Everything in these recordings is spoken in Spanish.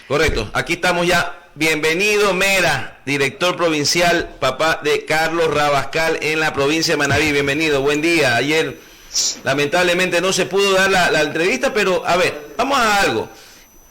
Correcto, aquí estamos ya. Bienvenido Mera, director provincial, papá de Carlos Rabascal en la provincia de Manabí. Bienvenido, buen día. Ayer lamentablemente no se pudo dar la entrevista, pero a ver, vamos a algo.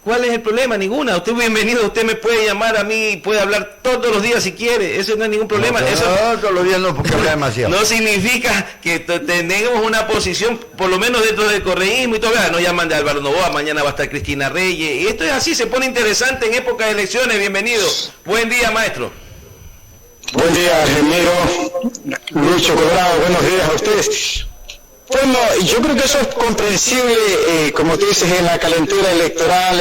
¿Cuál es el problema? Ninguna. Usted bienvenido, usted me puede llamar a mí, puede hablar todos los días si quiere, eso no es ningún problema. No, eso todos los días no, porque habla demasiado. No significa que tengamos una posición, por lo menos dentro del correísmo y todo. No llaman de Álvaro Novoa, mañana va a estar Cristina Reyes. Y esto es así, se pone interesante en época de elecciones. Bienvenido. Buen día, maestro. Buen día, Ramiro, Lucho Colorado, buenos días a ustedes. Bueno, yo creo que eso es comprensible, como tú dices, en la calentura electoral.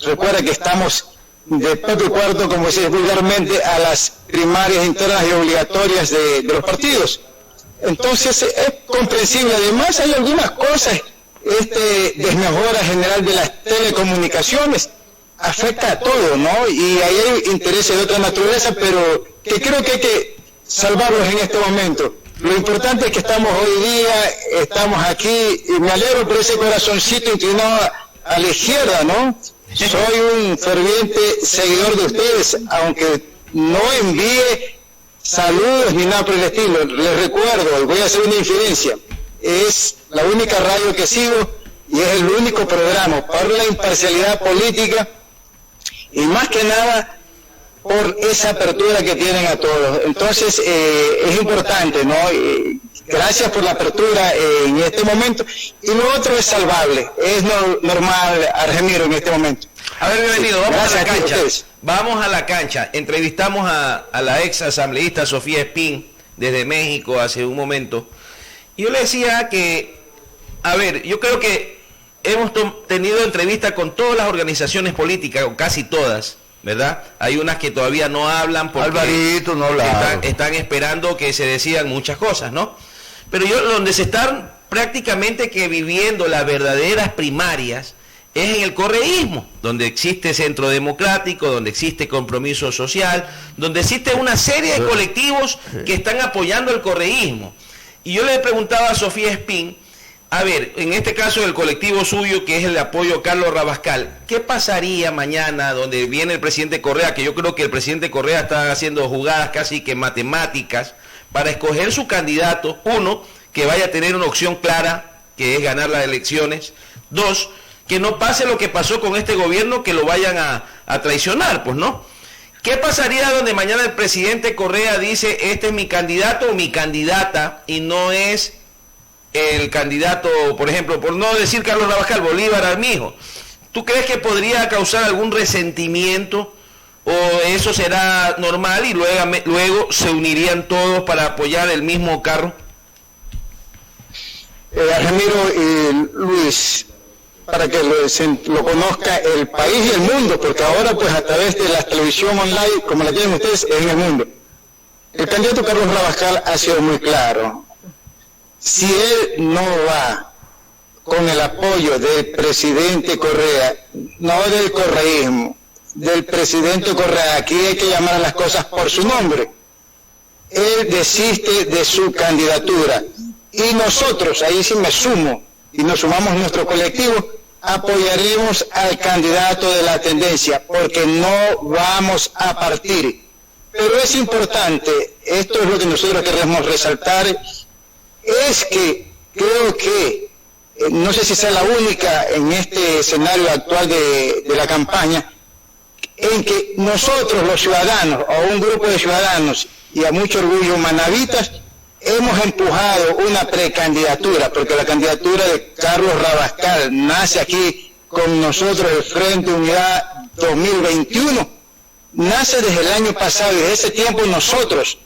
Recuerda que estamos de propio cuarto, como se dice vulgarmente, a las primarias internas y obligatorias de los partidos. Entonces, es comprensible. Además, hay algunas cosas, desmejora general de las telecomunicaciones afecta a todo, ¿no? Y ahí hay intereses de otra naturaleza, pero que creo que hay que salvarlos en este momento. Lo importante es que estamos hoy día, estamos aquí, y me alegro por ese corazoncito inclinado a la izquierda, ¿no? Soy un ferviente seguidor de ustedes, aunque no envíe saludos ni nada por el estilo. Les recuerdo, voy a hacer una infidencia, es la única radio que sigo y es el único programa por la imparcialidad política y más que nada por esa apertura que tienen a todos. Entonces, es importante, ¿no? Gracias por la apertura en este momento. Y lo otro es salvable, es normal, Argemiro, en este momento. A ver, bienvenido, vamos Gracias a la cancha. a Vamos a la cancha. Entrevistamos a la ex asambleísta Sofía Espín desde México hace un momento. Y yo le decía que, a ver, yo creo que hemos tenido entrevistas con todas las organizaciones políticas, o casi todas, ¿verdad? Hay unas que todavía no hablan porque Alvarito no habla. Están esperando que se decidan muchas cosas, ¿no? Pero donde se están prácticamente que viviendo las verdaderas primarias es en el correísmo, donde existe Centro Democrático, donde existe Compromiso Social, donde existe una serie de colectivos que están apoyando el correísmo. Y yo le preguntaba a Sofía Espín, a ver, en este caso el colectivo suyo, que es el de apoyo a Carlos Rabascal, ¿qué pasaría mañana donde viene el presidente Correa? Que yo creo que el presidente Correa está haciendo jugadas casi que matemáticas para escoger su candidato. Uno, que vaya a tener una opción clara, que es ganar las elecciones. Dos, que no pase lo que pasó con este gobierno, que lo vayan a traicionar, pues, ¿no? ¿Qué pasaría donde mañana el presidente Correa dice, este es mi candidato o mi candidata, y no es el candidato, por ejemplo, por no decir Carlos Rabascal, Bolívar Armijo? ¿Tú crees que podría causar algún resentimiento o eso será normal y luego se unirían todos para apoyar el mismo carro? Ramiro y Luis, para que lo conozca el país y el mundo, porque ahora pues a través de la televisión online, como la tienen ustedes, es en el mundo. El candidato Carlos Rabascal ha sido muy claro. Si él no va con el apoyo del presidente Correa, no del correísmo, del presidente Correa, aquí hay que llamar a las cosas por su nombre, él desiste de su candidatura. Y nosotros, ahí sí me sumo, y nos sumamos nuestro colectivo, apoyaremos al candidato de la tendencia, porque no vamos a partir. Pero es importante, esto es lo que nosotros queremos resaltar, es que creo que, no sé si sea la única en este escenario actual de la campaña, en que nosotros los ciudadanos, o un grupo de ciudadanos, y a mucho orgullo manavitas, hemos empujado una precandidatura, porque la candidatura de Carlos Rabascal nace aquí con nosotros el Frente Unidad 2021, nace desde el año pasado, y desde ese tiempo nosotros,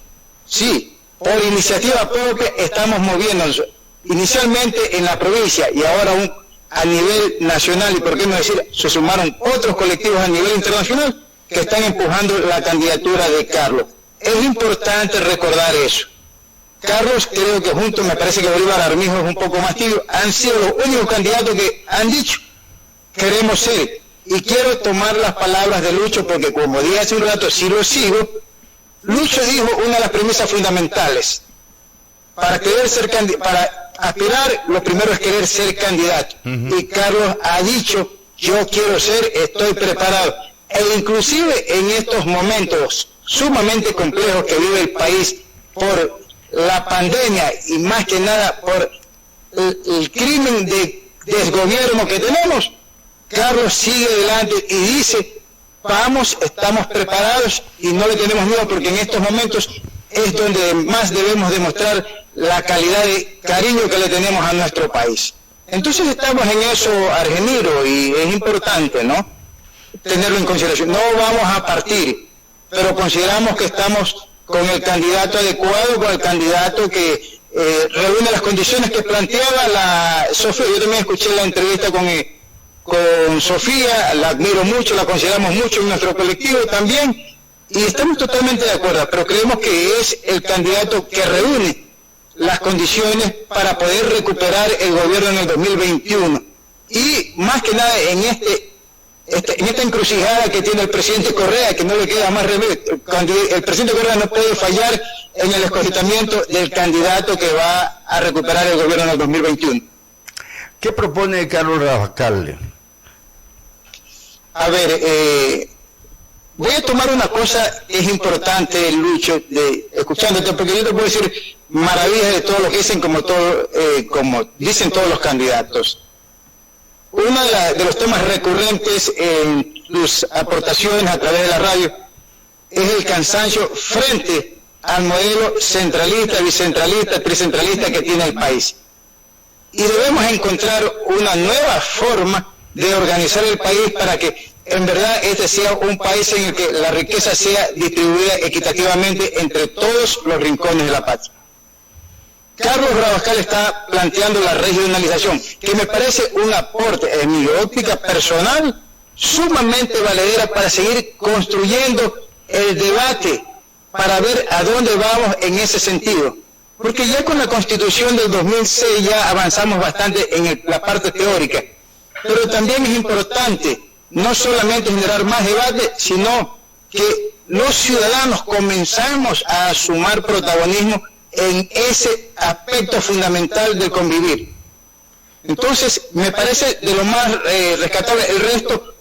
sí, por iniciativa propia estamos moviéndonos, inicialmente en la provincia y ahora a nivel nacional, y por qué no decir, se sumaron otros colectivos a nivel internacional que están empujando la candidatura de Carlos. Es importante recordar eso. Carlos, creo que junto, me parece que Bolívar Armijo es un poco más tibio, han sido los únicos candidatos que han dicho, queremos ser. Y quiero tomar las palabras de Lucho, porque como dije hace un rato, si lo sigo, Lucho dijo una de las premisas fundamentales. Para aspirar, lo primero es querer ser candidato. Y Carlos ha dicho, yo quiero ser, estoy preparado. e inclusive en estos momentos sumamente complejos que vive el país por la pandemia y más que nada por el crimen de desgobierno que tenemos, Carlos sigue adelante y dice, vamos, estamos preparados y no le tenemos miedo porque en estos momentos es donde más debemos demostrar la calidad de cariño que le tenemos a nuestro país. Entonces estamos en eso, Argemiro, y es importante, ¿no?, tenerlo en consideración. No vamos a partir, pero consideramos que estamos con el candidato adecuado, con el candidato que reúne las condiciones que planteaba la Sofía. Yo también escuché la entrevista con Sofía, la admiro mucho, la consideramos mucho en nuestro colectivo también, y estamos totalmente de acuerdo, pero creemos que es el candidato que reúne las condiciones para poder recuperar el gobierno en el 2021. Y más que nada en esta encrucijada que tiene el presidente Correa, que no le queda más remedio. El presidente Correa no puede fallar en el escogimiento del candidato que va a recuperar el gobierno en el 2021. ¿Qué propone Carlos Rabascal? A ver, voy a tomar una cosa que es importante, Lucho, escuchándote, porque yo te puedo decir maravillas de todo lo que dicen, como dicen todos los candidatos. Uno de los temas recurrentes en sus aportaciones a través de la radio es el cansancio frente al modelo centralista, bicentralista, tricentralista que tiene el país. Y debemos encontrar una nueva forma de organizar el país para que en verdad este sea un país en el que la riqueza sea distribuida equitativamente entre todos los rincones de la patria. Carlos Rabascal está planteando la regionalización, que me parece un aporte, en mi óptica personal, sumamente valedera para seguir construyendo el debate, para ver a dónde vamos en ese sentido. Porque ya con la Constitución del 2006 ya avanzamos bastante en la parte teórica, pero también es importante no solamente generar más debate, sino que los ciudadanos comenzamos a sumar protagonismo en ese aspecto fundamental del convivir. Entonces, me parece de lo más rescatable. El resto,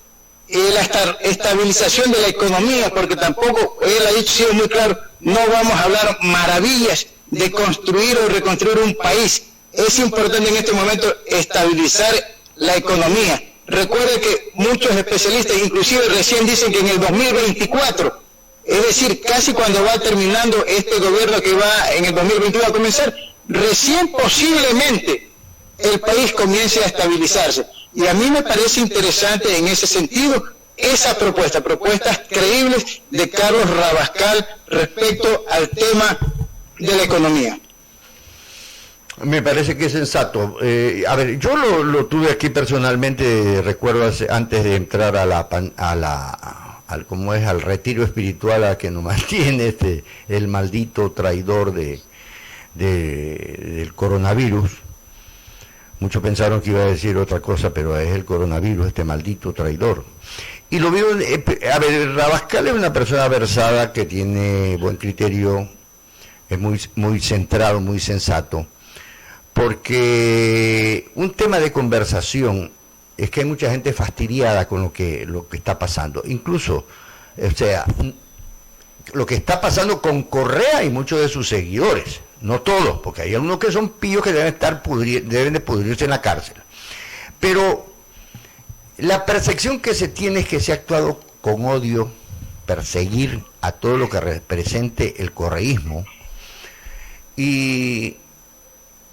la estabilización de la economía, porque tampoco, él ha sido muy claro, no vamos a hablar maravillas de construir o reconstruir un país. Es importante en este momento estabilizar la economía. Recuerde que muchos especialistas, inclusive recién dicen que en el 2024, es decir, casi cuando va terminando este gobierno que va en el 2021 a comenzar, recién posiblemente el país comience a estabilizarse. Y a mí me parece interesante en ese sentido esa propuestas creíbles de Carlos Rabascal respecto al tema de la economía. Me parece que es sensato. A ver, yo lo tuve aquí personalmente, recuerdo antes de entrar al retiro espiritual a que nos mantiene el maldito traidor del coronavirus. Muchos pensaron que iba a decir otra cosa, pero es el coronavirus, este maldito traidor. Y lo veo, a ver, Rabascal es una persona versada que tiene buen criterio, es muy centrado, muy sensato, porque un tema de conversación es que hay mucha gente fastidiada con lo que está pasando. Incluso, o sea, lo que está pasando con Correa y muchos de sus seguidores, no todos, porque hay algunos que son pillos que deben de pudrirse en la cárcel. Pero la percepción que se tiene es que se ha actuado con odio, perseguir a todo lo que represente el correísmo, y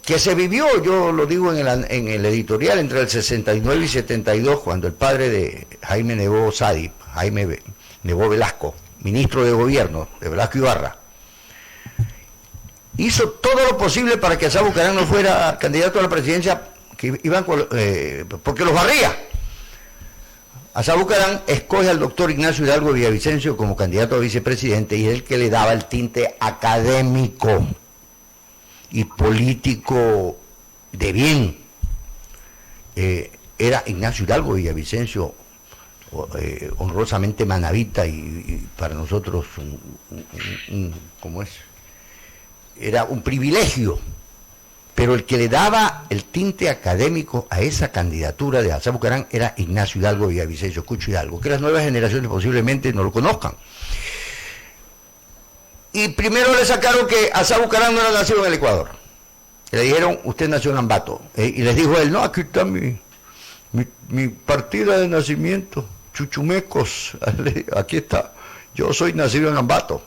que se vivió, yo lo digo en el editorial, entre el 69 y 72, cuando el padre de Jaime Nebot Sadi, Jaime Nebot Velasco, ministro de gobierno de Velasco Ibarra, hizo todo lo posible para que Asá Bucarán no fuera candidato a la presidencia, porque los barría. Asá Bucarán escoge al doctor Ignacio Hidalgo Villavicencio como candidato a vicepresidente, y es el que le daba el tinte académico y político de bien. Era Ignacio Hidalgo Villavicencio, honrosamente manabita, y para nosotros ¿cómo es? Era un privilegio Pero el que le daba el tinte académico a esa candidatura de Asa Bucarán era Ignacio Hidalgo Villavicencio Cucho Hidalgo, que las nuevas generaciones posiblemente no lo conozcan. Y primero le sacaron que Asa Bucarán no era nacido en el Ecuador. Le dijeron, usted nació en Ambato. Y les dijo él, no, aquí está mi partida de nacimiento, Chuchumecos, aquí está, yo soy nacido en Ambato.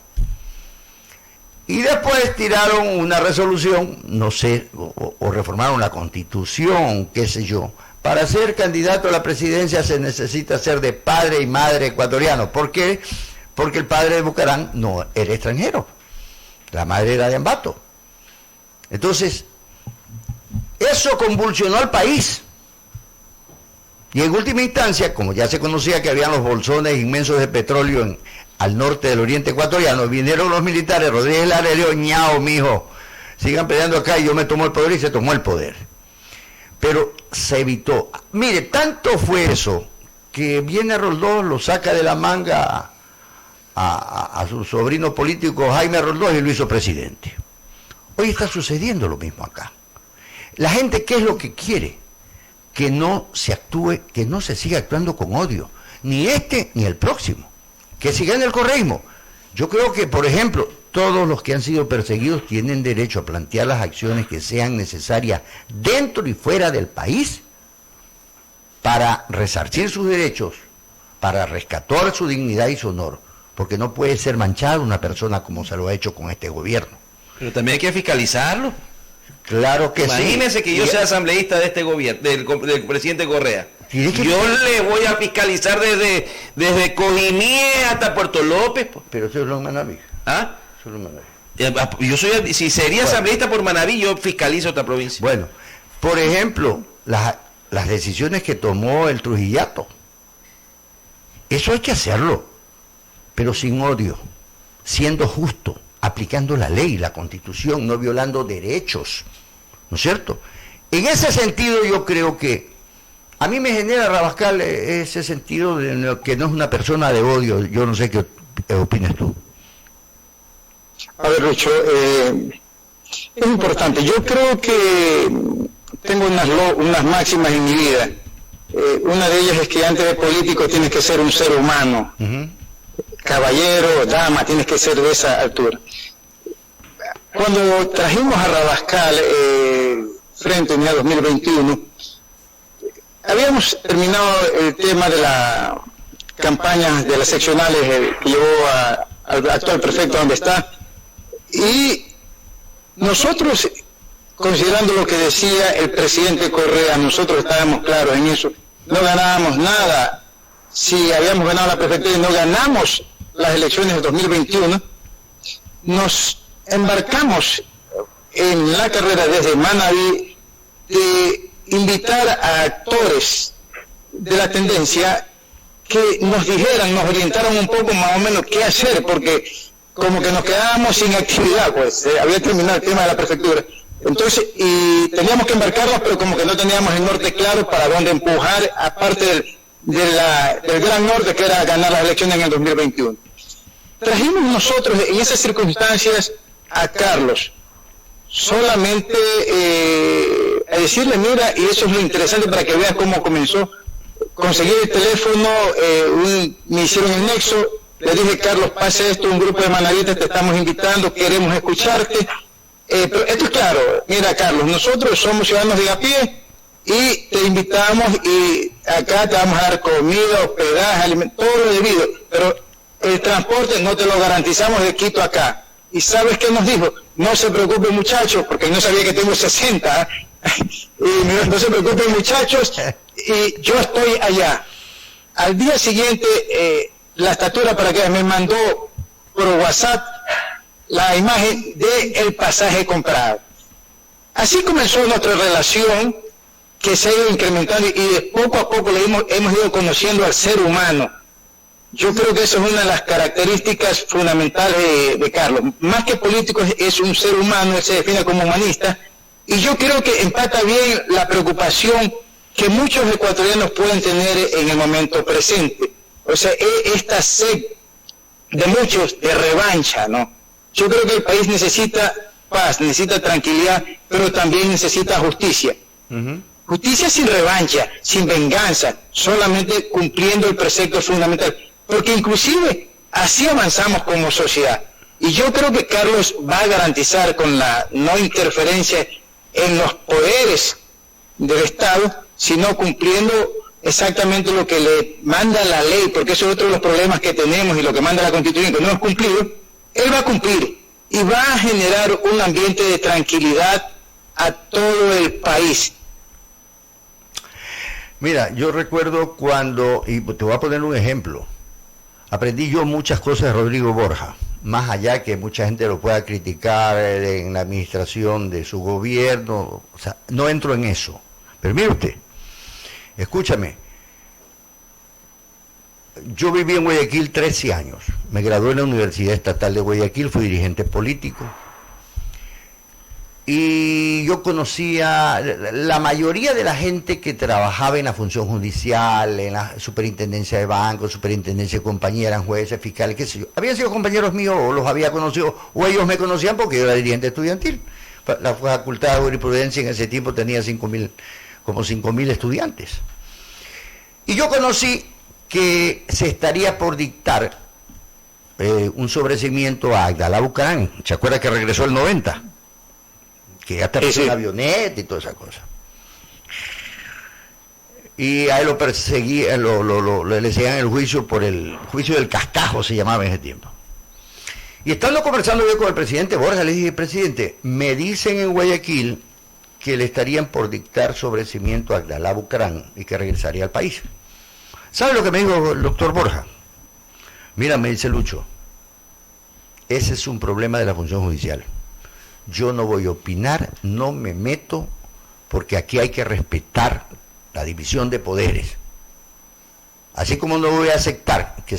Y después tiraron una resolución, no sé, o reformaron la Constitución, qué sé yo. Para ser candidato a la presidencia se necesita ser de padre y madre ecuatoriano. ¿Por qué? Porque el padre de Bucarán no era extranjero, la madre era de Ambato. Entonces, eso convulsionó al país. Y en última instancia, como ya se conocía que habían los bolsones inmensos de petróleo al norte del oriente ecuatoriano, vinieron los militares, Rodríguez Lara le dijo, ñao, mijo, sigan peleando acá y yo me tomo el poder, y se tomó el poder. Pero se evitó. Mire, tanto fue eso, que viene Roldós, lo saca de la manga a su sobrino político Jaime Roldós y lo hizo presidente. Hoy está sucediendo lo mismo acá. La gente, ¿qué es lo que quiere? Que no se actúe, que no se siga actuando con odio, ni este ni el próximo, que siga en el correísmo. Yo creo que, por ejemplo, todos los que han sido perseguidos tienen derecho a plantear las acciones que sean necesarias dentro y fuera del país para resarcir sus derechos, para rescatar su dignidad y su honor, porque no puede ser manchada una persona como se lo ha hecho con este gobierno. Pero también hay que fiscalizarlo. Claro que Imagínense sí. que yo sea asambleísta de este gobierno, del presidente Correa. Yo le voy a fiscalizar desde Cojimie hasta Puerto López. Pero eso es lo Manaví. ¿Ah? Eso es lo Manaví. Yo soy, si sería asambleísta por Manaví, yo fiscalizo otra provincia. Bueno, por ejemplo, las decisiones que tomó el Trujillato, eso hay que hacerlo, pero sin odio, siendo justo, aplicando la ley, la Constitución, no violando derechos, ¿no es cierto? En ese sentido yo creo que a mí me genera, Rabascal, ese sentido de que no es una persona de odio. Yo no sé qué opinas tú. A ver, Lucho, es importante. Yo creo que tengo unas máximas en mi vida. Una de ellas es que antes de político tienes que ser un ser humano. Caballero, dama, tienes que ser de esa altura. Cuando trajimos a Rabascal frente a 2021, habíamos terminado el tema de la campaña de las seccionales que llevó al actual prefecto donde está, y nosotros, considerando lo que decía el presidente Correa, nosotros estábamos claros en eso, no ganábamos nada. Si habíamos ganado la prefectura y no ganamos las elecciones del 2021, nos embarcamos en la carrera desde Manaví de invitar a actores de la tendencia que nos dijeran, nos orientaran un poco más o menos qué hacer, porque como que nos quedábamos sin actividad, pues había terminado el tema de la prefectura. Entonces, y teníamos que embarcarnos, pero como que no teníamos el norte claro para dónde empujar, aparte del gran norte que era ganar las elecciones en el 2021. Trajimos nosotros en esas circunstancias a Carlos, solamente a decirle, mira, y eso es lo interesante para que veas cómo comenzó, conseguí el teléfono, me hicieron el nexo, le dije, Carlos, pase esto, un grupo de manavitas te estamos invitando, queremos escucharte, pero esto es claro, mira, Carlos, nosotros somos ciudadanos de a pie y te invitamos y acá te vamos a dar comida, hospedaje, alimento, todo lo debido, pero el transporte no te lo garantizamos de Quito acá. ¿Y sabes qué nos dijo? No se preocupen, muchachos, porque no sabía que tengo 60, y no se preocupen, muchachos, y yo estoy allá. Al día siguiente, la estatura para que me mandó por WhatsApp la imagen del pasaje comprado. Así comenzó nuestra relación, que se ha ido incrementando, y de poco a poco hemos ido conociendo al ser humano. Yo creo que eso es una de las características fundamentales de Carlos. Más que político, es un ser humano, él se define como humanista, y yo creo que empata bien la preocupación que muchos ecuatorianos pueden tener en el momento presente. O sea, esta sed de muchos de revancha, ¿no? Yo creo que el país necesita paz, necesita tranquilidad, pero también necesita justicia. Justicia sin revancha, sin venganza, solamente cumpliendo el precepto fundamental, porque inclusive así avanzamos como sociedad. Y yo creo que Carlos va a garantizar con la no interferencia en los poderes del Estado, sino cumpliendo exactamente lo que le manda la ley, porque eso es otro de los problemas que tenemos y lo que manda la Constitución, que no hemos cumplido. Él va a cumplir y va a generar un ambiente de tranquilidad a todo el país. Mira, yo recuerdo cuando, y te voy a poner un ejemplo, aprendí yo muchas cosas de Rodrigo Borja, más allá que mucha gente lo pueda criticar en la administración de su gobierno, o sea, no entro en eso. Pero mire usted, escúchame, yo viví en Guayaquil 13 años, me gradué en la Universidad Estatal de Guayaquil, fui dirigente político, y yo conocía la mayoría de la gente que trabajaba en la función judicial, en la superintendencia de bancos, superintendencia de compañía, eran jueces, fiscales, qué sé yo. Habían sido compañeros míos, o los había conocido, o ellos me conocían porque yo era dirigente estudiantil. La facultad de jurisprudencia en ese tiempo tenía como 5.000 estudiantes. Y yo conocí que se estaría por dictar un sobreseimiento a Abdalá Bucaram. ¿Se acuerda que regresó el 90? Que ya aterrizó en avioneta y toda esa cosa. Y a él lo perseguían, le seguían el juicio por el juicio del cascajo, se llamaba en ese tiempo. Y estando conversando yo con el presidente Borja, le dije, presidente, me dicen en Guayaquil que le estarían por dictar sobreseimiento a Abdalá Bucaram y que regresaría al país. ¿Sabe lo que me dijo el doctor Borja? Mira, me dice Lucho, ese es un problema de la función judicial. Yo no voy a opinar, no me meto, porque aquí hay que respetar la división de poderes. Así como no voy a aceptar que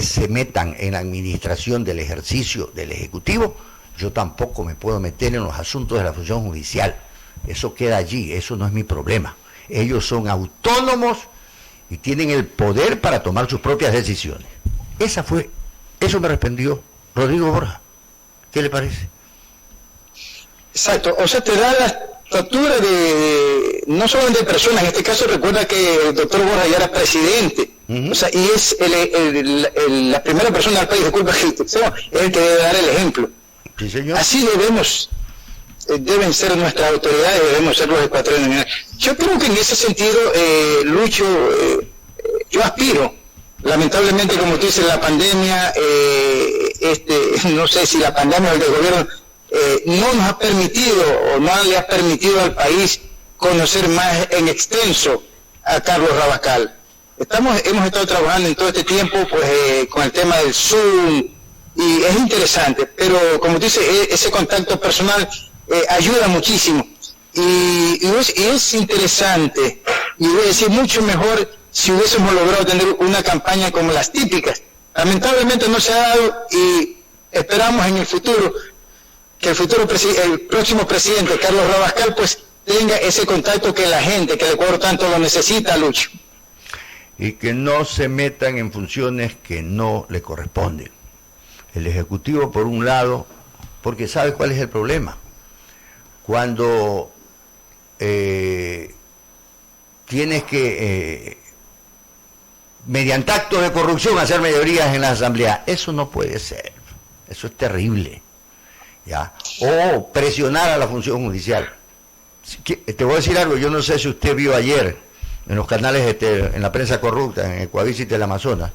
se metan en la administración del ejercicio del Ejecutivo, yo tampoco me puedo meter en los asuntos de la función judicial. Eso queda allí, eso no es mi problema. Ellos son autónomos y tienen el poder para tomar sus propias decisiones. Eso me respondió Rodrigo Borja. ¿Qué le parece? Exacto, o sea, te da la estatura no solo de personas, en este caso recuerda que el doctor Borja ya era presidente, o sea, y es la primera persona del país, disculpa que es el que debe dar el ejemplo. Sí, señor. Así deben ser nuestras autoridades, debemos ser los ecuatorianos. Yo creo que en ese sentido, Lucho, yo aspiro, lamentablemente, como tú dices, la pandemia, no sé si la pandemia o el del gobierno, no nos ha permitido o no le ha permitido al país conocer más en extenso a Carlos Rabascal. Hemos estado trabajando en todo este tiempo pues con el tema del Zoom y es interesante, pero como tú dices, ese contacto personal ayuda muchísimo y es interesante y voy a decir mucho mejor si hubiésemos logrado tener una campaña como las típicas. Lamentablemente no se ha dado y esperamos en el futuro que el próximo presidente, Carlos Rabascal, pues tenga ese contacto que la gente, que el Ecuador tanto lo necesita, Lucho. Y que no se metan en funciones que no le corresponden. El Ejecutivo, por un lado, porque sabe cuál es el problema. Cuando tienes que, mediante actos de corrupción, hacer mayorías en la Asamblea, eso no puede ser. Eso es terrible. ¿Ya? O presionar a la función judicial. Te voy a decir algo, yo no sé si usted vio ayer en los canales, en la prensa corrupta, en Ecuavisa y Teleamazonas,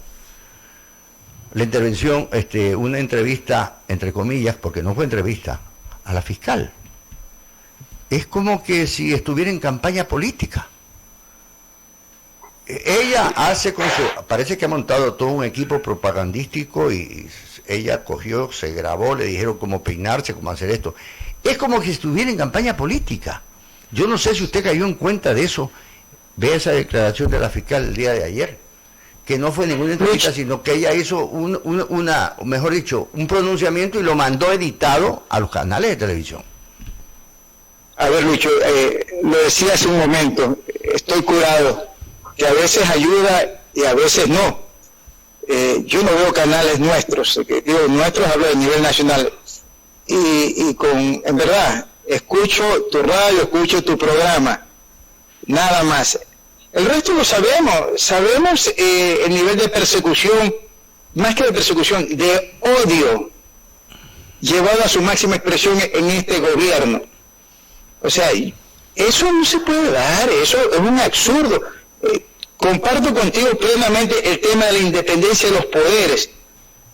la intervención, una entrevista, entre comillas, porque no fue entrevista, a la fiscal. Es como que si estuviera en campaña política. Ella parece que ha montado todo un equipo propagandístico y ella cogió, se grabó, le dijeron cómo peinarse, cómo hacer esto. Es como que estuviera en campaña política. Yo no sé si usted cayó en cuenta de eso. Ve esa declaración de la fiscal el día de ayer, que no fue ninguna entrevista, sino que ella hizo mejor dicho, un pronunciamiento y lo mandó editado a los canales de televisión. A ver, Lucho, lo decía hace un momento, estoy curado, que a veces ayuda y a veces no. Yo no veo canales nuestros, digo nuestros, hablo de nivel nacional. en verdad, escucho tu radio, escucho tu programa, nada más. El resto lo sabemos el nivel de persecución, más que de persecución, de odio, llevado a su máxima expresión en este gobierno. O sea, eso no se puede dar, eso es un absurdo. Comparto contigo plenamente el tema de la independencia de los poderes.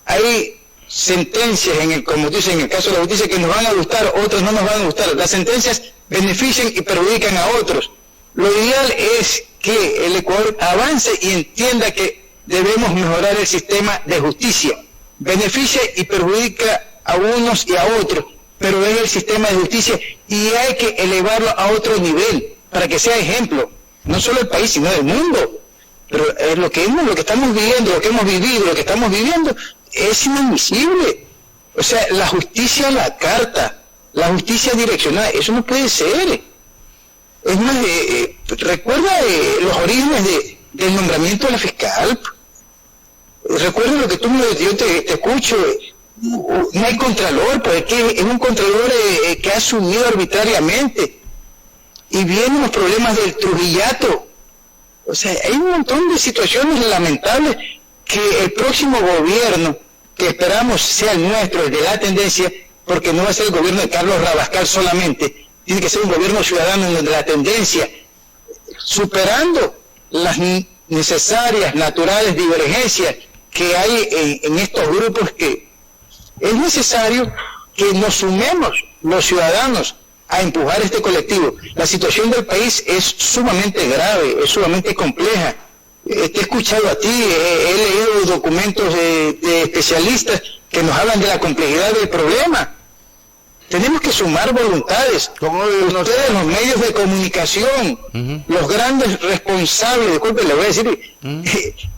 Hay sentencias, como tú dices, en el caso de la justicia, que nos van a gustar, otras no nos van a gustar. Las sentencias benefician y perjudican a otros. Lo ideal es que el Ecuador avance y entienda que debemos mejorar el sistema de justicia. Beneficia y perjudica a unos y a otros, pero es el sistema de justicia y hay que elevarlo a otro nivel para que sea ejemplo, no solo del país, sino del mundo. Pero lo que estamos viviendo, lo que hemos vivido, lo que estamos viviendo es inadmisible. O sea, la justicia a la carta, la justicia direccionada, eso no puede ser. Es más, recuerda los orígenes del nombramiento de la fiscal. Recuerda lo que yo te escucho. No hay contralor, porque es un contralor que ha asumido arbitrariamente. Y vienen los problemas del trujillato. O sea, hay un montón de situaciones lamentables que el próximo gobierno, que esperamos sea el nuestro, el de la tendencia, porque no va a ser el gobierno de Carlos Rabascal solamente, tiene que ser un gobierno ciudadano en donde la tendencia, superando las necesarias, naturales divergencias que hay en estos grupos, que es necesario que nos sumemos los ciudadanos a empujar este colectivo. La situación del país es sumamente grave, es sumamente compleja. Te he escuchado a ti, he leído documentos de especialistas que nos hablan de la complejidad del problema. Tenemos que sumar voluntades. Ustedes, los medios de comunicación, los grandes responsables, disculpen, le voy a decir,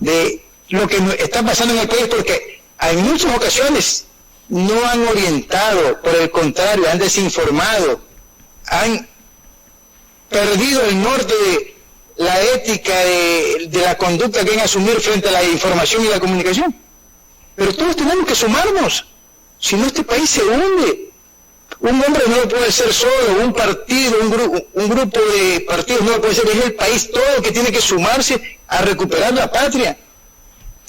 de lo que está pasando en el país, porque en muchas ocasiones no han orientado, por el contrario, han desinformado, han perdido el norte de la ética de la conducta que deben asumir frente a la información y la comunicación. Pero todos tenemos que sumarnos, si no este país se hunde. Un hombre no lo puede ser solo, un partido, un grupo de partidos no lo puede ser, es el país todo que tiene que sumarse a recuperar la patria.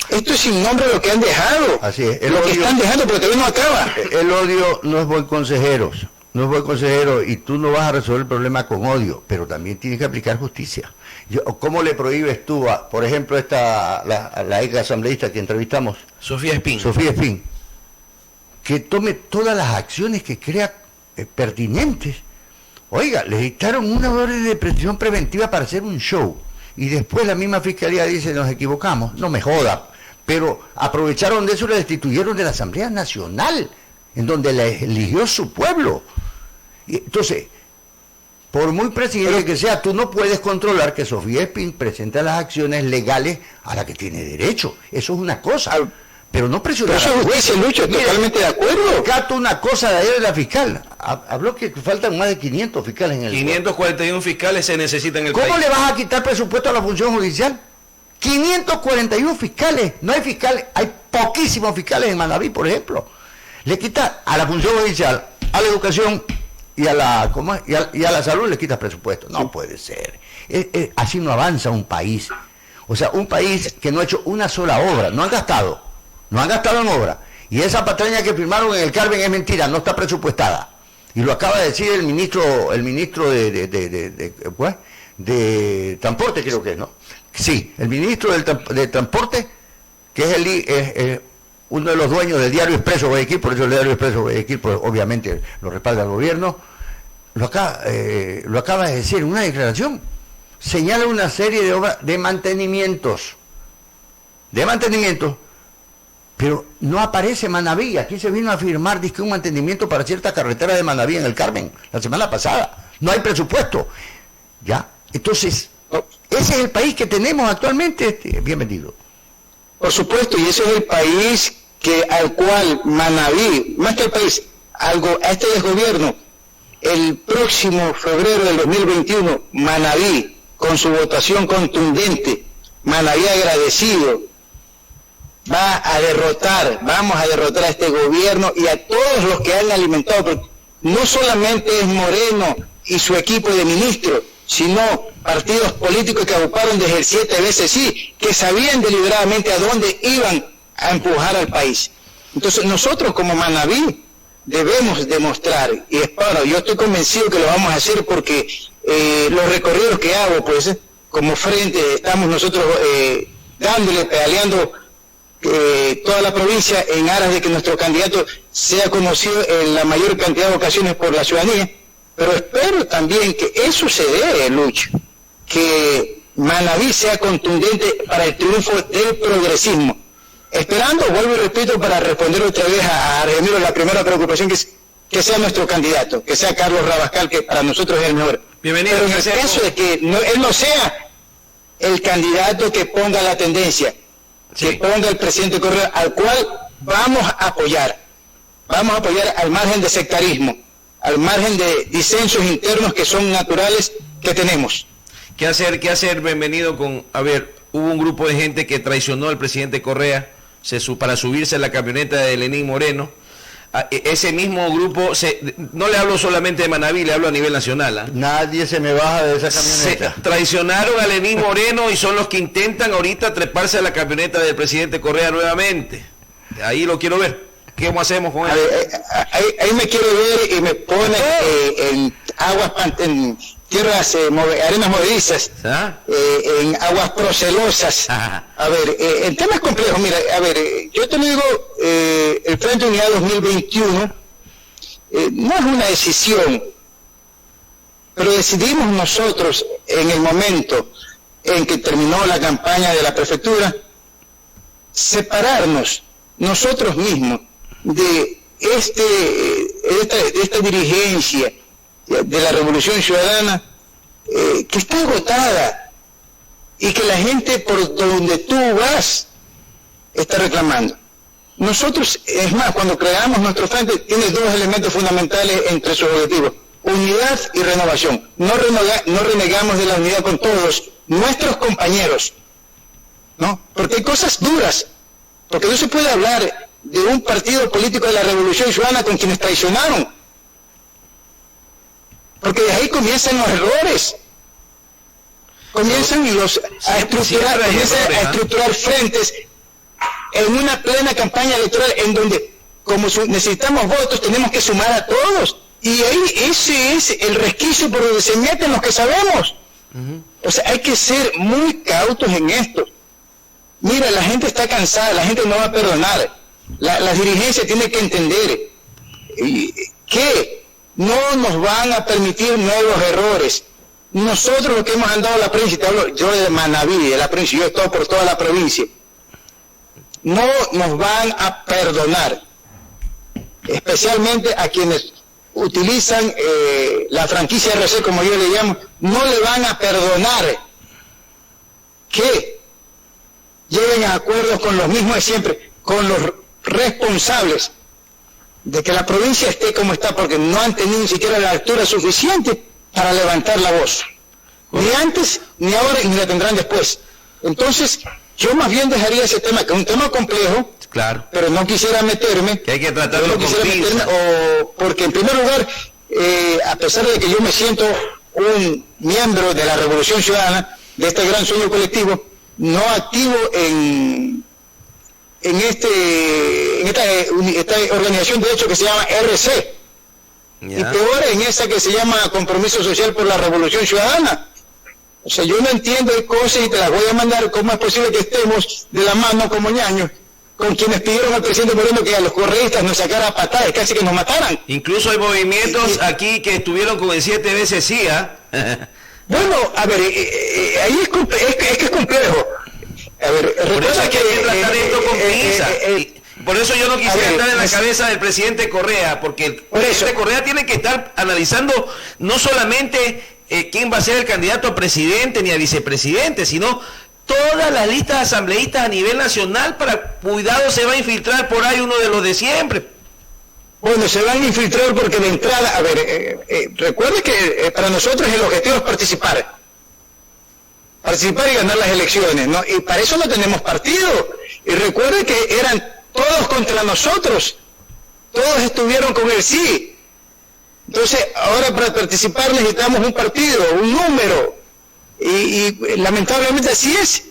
Esto es sin nombre lo que han dejado, así es, lo que están dejando, pero todavía no acaba. El odio no es buen consejero, y tú no vas a resolver el problema con odio, pero también tienes que aplicar justicia. ¿Cómo le prohíbes tú, por ejemplo, la ex asambleísta que entrevistamos? Sofía Espín, que tome todas las acciones que crea pertinentes. Oiga, le dictaron una orden de prisión preventiva para hacer un show, y después la misma fiscalía dice, nos equivocamos. No me joda, pero aprovecharon de eso y la destituyeron de la Asamblea Nacional, en donde la eligió su pueblo. Y entonces, por muy presidente que sea, tú no puedes controlar que Sofía Espín presente las acciones legales a las que tiene derecho. Eso es una cosa. Pero no presionar. Pero eso es justicia, Lucho, totalmente de acuerdo. Cato una cosa de ayer de la fiscal. Habló que faltan más de 500 fiscales en el 541 fiscales se necesitan en el país. ¿Cómo le vas a quitar presupuesto a la función judicial? 541 fiscales. No hay fiscales, hay poquísimos fiscales en Manabí, por ejemplo. Le quita a la función judicial, a la educación y a la y a la salud le quitas presupuesto. No puede ser. Así no avanza un país. O sea, un país que no ha hecho una sola obra, no han gastado en obra, y esa patraña que firmaron en el Carmen es mentira, no está presupuestada, y lo acaba de decir el ministro de Transporte, creo que es, ¿no? Sí, el ministro de Transporte, que es uno de los dueños del Diario Expreso Guayaquil, por eso el Diario Expreso Guayaquil, pues, obviamente lo respalda el gobierno, lo acaba de decir en una declaración. Señala una serie de obras de mantenimientos, pero no aparece Manabí. Aquí se vino a firmar un mantenimiento para cierta carretera de Manabí en el Carmen la semana pasada. No hay presupuesto. ¿Ya? Entonces, ese es el país que tenemos actualmente. Bienvenido. Por supuesto, y ese es el país al cual Manabí, más que el país, a este desgobierno, el próximo febrero del 2021, Manabí, con su votación contundente, Manabí agradecido, vamos a derrotar a este gobierno y a todos los que han alimentado, porque no solamente es Moreno y su equipo de ministros, sino partidos políticos que ocuparon desde el 7 veces sí, que sabían deliberadamente a dónde iban a empujar al país. Entonces nosotros como Manaví debemos demostrar, y espero, yo estoy convencido que lo vamos a hacer porque los recorridos que hago, pues como frente estamos nosotros dándole, pedaleando toda la provincia en aras de que nuestro candidato sea conocido en la mayor cantidad de ocasiones por la ciudadanía, pero espero también que eso se dé, Lucho, que Manaví sea contundente para el triunfo del progresismo. Esperando, vuelvo y repito, para responder otra vez a Argemiro, la primera preocupación que sea nuestro candidato, que sea Carlos Rabascal, que para nosotros es el mejor. Bienvenido. Pero en el caso de que él no sea el candidato que ponga la tendencia, que ponga el presidente Correa, al cual vamos a apoyar al margen de sectarismo, al margen de disensos internos que son naturales que tenemos. ¿Qué hacer? Bienvenido con, a ver, hubo un grupo de gente que traicionó al presidente Correa para subirse a la camioneta de Lenín Moreno. Ese mismo grupo, no le hablo solamente de Manaví, le hablo a nivel nacional. Nadie se me baja de esa camioneta. Traicionaron a Lenín Moreno y son los que intentan ahorita treparse a la camioneta del presidente Correa nuevamente. Ahí lo quiero ver. ¿Cómo hacemos con él? Ahí me quiero ver y me pone en aguas, en tierras, arenas movedizas, en aguas procelosas. A ver, el tema es complejo. Mira, a ver, yo te lo digo, el Frente Unidad 2021 no es una decisión, pero decidimos nosotros en el momento en que terminó la campaña de la prefectura, separarnos nosotros mismos de esta dirigencia de la Revolución Ciudadana que está agotada y que la gente por donde tú vas está reclamando. Nosotros, es más, cuando creamos nuestro frente, tiene dos elementos fundamentales entre sus objetivos: unidad y renovación. No renegamos de la unidad con todos nuestros compañeros, ¿no? Porque hay cosas duras, porque no se puede hablar de un partido político de la Revolución Ciudadana con quienes traicionaron, porque de ahí comienzan los errores, comienzan a estructurar frentes en una plena campaña electoral en donde, como necesitamos votos, tenemos que sumar a todos, y ahí ese es el resquicio por donde se meten los que sabemos. O sea, hay que ser muy cautos en esto. Mira, la gente está cansada, la gente no va a perdonar. La dirigencia tiene que entender que no nos van a permitir nuevos errores. Nosotros lo que hemos andado a la provincia, te hablo yo de Manaví, de la provincia, yo he estado por toda la provincia, no nos van a perdonar, especialmente a quienes utilizan la franquicia RC, como yo le llamo, no le van a perdonar que lleguen a acuerdos con los mismos de siempre, con los responsables de que la provincia esté como está, porque no han tenido ni siquiera la altura suficiente para levantar la voz, ni antes, ni ahora, ni la tendrán después. Entonces, yo más bien dejaría ese tema, que es un tema complejo, claro, pero no quisiera meterme, que hay que tratarlo con pinzas, porque en primer lugar, a pesar de que yo me siento un miembro de la Revolución Ciudadana, de este gran sueño colectivo, no activo en esta organización de hecho que se llama RC, y peor en esa que se llama Compromiso Social por la Revolución Ciudadana. O sea, yo no entiendo de cosas y te las voy a mandar. ¿Cómo es posible que estemos de la mano como ñaños con quienes pidieron al presidente Moreno que a los correístas nos sacara a patadas, casi que nos mataran? Incluso hay movimientos aquí que estuvieron con el 7 veces sí, Bueno, a ver, ahí es que es complejo. A ver, por eso hay que tratar esto con pinzas. Por eso yo no quisiera estar en la cabeza del presidente Correa, porque el presidente Correa tiene que estar analizando no solamente quién va a ser el candidato a presidente ni a vicepresidente, sino todas las listas asambleístas a nivel nacional. Para cuidado, se va a infiltrar por ahí uno de los de siempre. Bueno, se van a infiltrar porque de entrada, a ver, recuerde que para nosotros el objetivo es participar y ganar las elecciones, ¿no? Y para eso no tenemos partido. Y recuerde que eran todos contra nosotros. Todos estuvieron con el sí. Entonces, ahora para participar necesitamos un partido, un número. Y lamentablemente así es.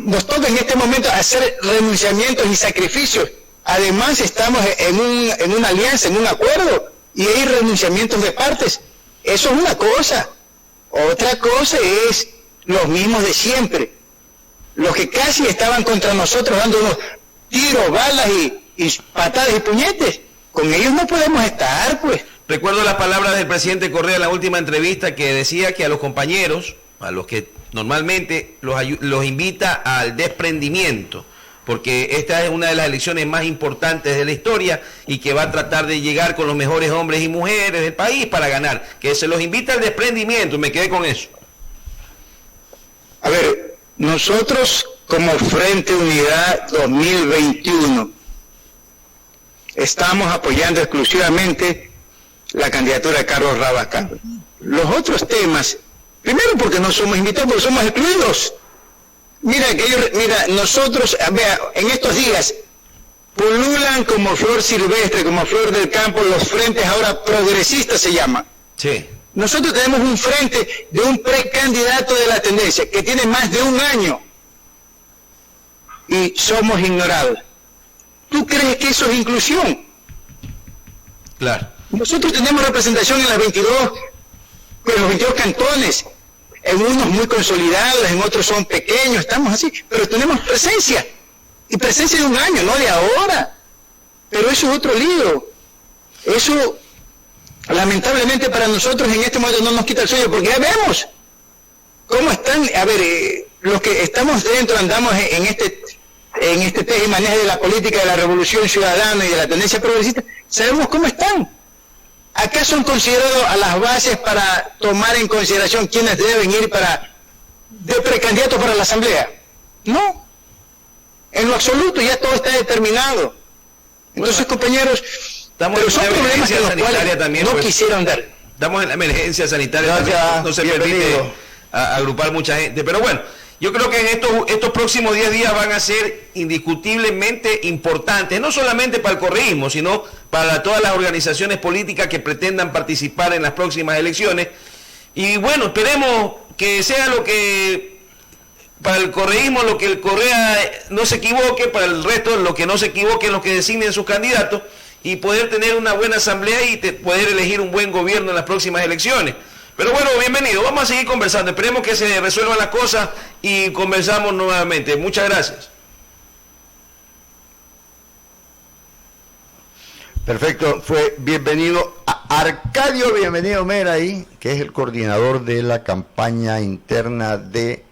Nos toca en este momento hacer renunciamientos y sacrificios. Además, estamos en una alianza, en un acuerdo, y hay renunciamientos de partes. Eso es una cosa. Otra cosa es los mismos de siempre. Los que casi estaban contra nosotros dándonos tiros, balas y patadas y puñetes. Con ellos no podemos estar, pues. Recuerdo las palabras del presidente Correa en la última entrevista, que decía que a los compañeros, a los que normalmente los invita al desprendimiento, porque esta es una de las elecciones más importantes de la historia y que va a tratar de llegar con los mejores hombres y mujeres del país para ganar, que se los invita al desprendimiento. Me quedé con eso. A ver, nosotros como Frente Unidad 2021 estamos apoyando exclusivamente la candidatura de Carlos Rabascal. Los otros temas, primero porque no somos invitados, porque somos excluidos. Mira, nosotros, vea, en estos días pululan como flor silvestre, como flor del campo, los frentes ahora progresistas se llaman. Sí. Nosotros tenemos un frente de un precandidato de la tendencia que tiene más de un año y somos ignorados. ¿Tú crees que eso es inclusión? Claro. Nosotros tenemos representación en los 22 cantones, en unos muy consolidados, en otros son pequeños, estamos así, pero tenemos presencia, y presencia de un año, no de ahora. Pero eso es otro lío. Eso, lamentablemente para nosotros en este momento no nos quita el sueño, porque ya vemos cómo están, a ver, los que estamos dentro, andamos en este teje y maneje de la política de la revolución ciudadana y de la tendencia progresista, sabemos cómo están. Acá son considerados a las bases para tomar en consideración quienes deben ir de precandidatos para la asamblea. No, en lo absoluto ya todo está determinado. Entonces, compañeros, pero son problemas que los cuales también, no quisieron dar. Estamos en la emergencia sanitaria, no se permite agrupar mucha gente, pero bueno, yo creo que en estos próximos 10 días van a ser indiscutiblemente importantes, no solamente para el correísmo, sino para todas las organizaciones políticas que pretendan participar en las próximas elecciones. Y bueno, esperemos que sea lo que, para el correísmo, lo que el Correa no se equivoque, para el resto lo que no se equivoquen los que designen sus candidatos, y poder tener una buena asamblea y poder elegir un buen gobierno en las próximas elecciones. Pero bueno, bienvenido, vamos a seguir conversando, esperemos que se resuelvan las cosas y conversamos nuevamente. Muchas gracias. Perfecto, fue bienvenido a Arcadio, bienvenido Mera ahí, que es el coordinador de la campaña interna de